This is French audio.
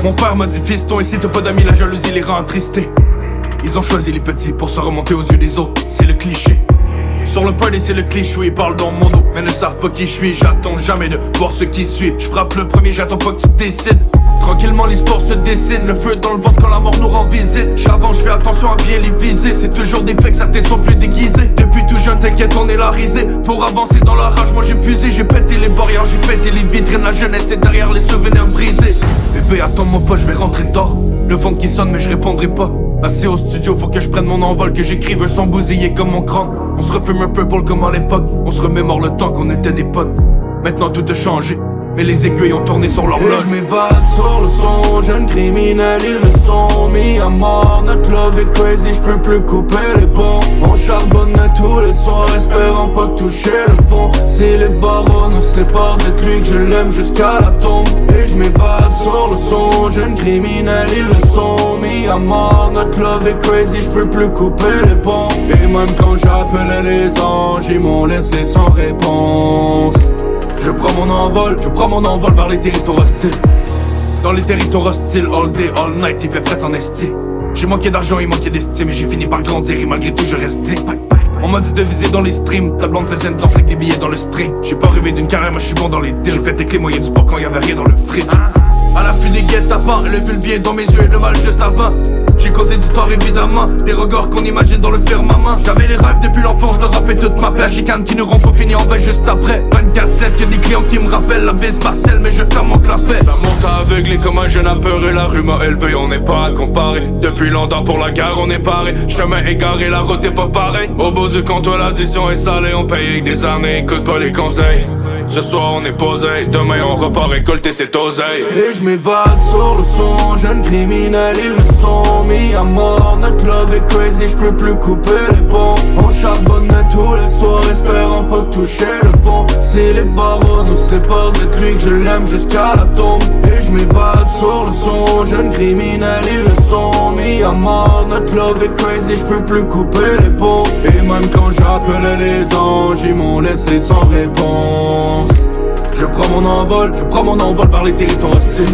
Mon père m'a dit fiston, et si t'as pas d'amis, la jalousie les rend attristés. Ils ont choisi les petits pour se remonter aux yeux des autres, c'est le cliché. Sur le party c'est le cliché, ils parlent dans mon dos, mais ne savent pas qui je suis. J'attends jamais de voir ce qui suit. Je frappe le premier, j'attends pas que tu décides. Tranquillement l'histoire se dessine, le feu dans le ventre quand la mort nous rend visite. J'avance, je fais attention à bien les viser. C'est toujours des faits que certains sont plus déguisés. Depuis tout jeune, t'inquiète, on est la risée. Pour avancer dans la rage, moi j'ai puisé. J'ai pété les barrières, j'ai pété les vitrines. La jeunesse est derrière les souvenirs brisés. Bébé attends-moi pas, je vais rentrer dehors. Le phone qui sonne mais je répondrai pas. Assis au studio, faut que je prenne mon envol. Que j'écrive un son bousillé comme mon crâne. On se refume un peu comme à l'époque. On se remémore le temps qu'on était des potes. Maintenant tout a changé, mais les aiguilles ont tourné sur l'horloge. Je m'évade sur le son, jeunes criminels ils le sont. Mis à mort, notre love est crazy, j'peux plus couper les ponts. On charbonne tous les soirs, espérant pas toucher le fond. Si les barreaux nous séparent, dites-lui que je l'aime jusqu'à la tombe. Et je m'évade sur le son, jeunes criminels ils le sont. Mis à mort, notre love est crazy, j'peux plus couper les ponts. Et même quand j'appelais les anges, ils m'ont laissé sans réponse. Je prends mon envol vers les territoires hostiles. Dans les territoires hostiles, all day, all night, il fait fret en esti. J'ai manqué d'argent, il manquait d'estime, mais j'ai fini par grandir et malgré tout je reste digne. On m'a dit de viser dans les streams, ta blonde faisait une danse avec des billets dans le string. J'ai pas rêvé d'une carrière, mais je suis bon dans les deals. J'ai fait tes clés moyennes du port quand y'avait rien dans le fridge. À l'affût des guet-apens, elle a vu le bien dans mes yeux et le mal juste avant. J'ai causé du tort évidemment, des regards qu'on imagine dans le firmament. J'avais les rêves depuis l'enfance de rapper toute ma paix. La chicane qui nous rend faut finir en veille juste après. 24/7, y'a des clients qui me rappellent la bise Marcel, mais je ferme mon clapet. La monte aveuglée comme un jeune apeuré, la rue m'a élevé, on n'est pas à comparer. Depuis longtemps pour la gare on est paré, chemin égaré, la route est pas pareil. Au bout du compte l'addition est salée, on paye avec des années, écoute pas les conseils. Ce soir on est posé, demain on repart récolter cette oseille. Et je m'évade sur le son, jeunes criminels ils le sont. Mis à mort, notre love est crazy, j'peux plus couper les ponts. On charbonne tous les soirs, espérant pas toucher le fond. Si les barreaux nous séparent, dites-lui que je l'aime jusqu'à la tombe. Et je m'évade sur le son, jeunes criminels ils le sont. Mis à mort, notre love est crazy, j'peux plus couper les ponts. Et même quand j'appelais les anges, ils m'ont laissé sans réponse. Je prends mon envol vers les territoires hostiles.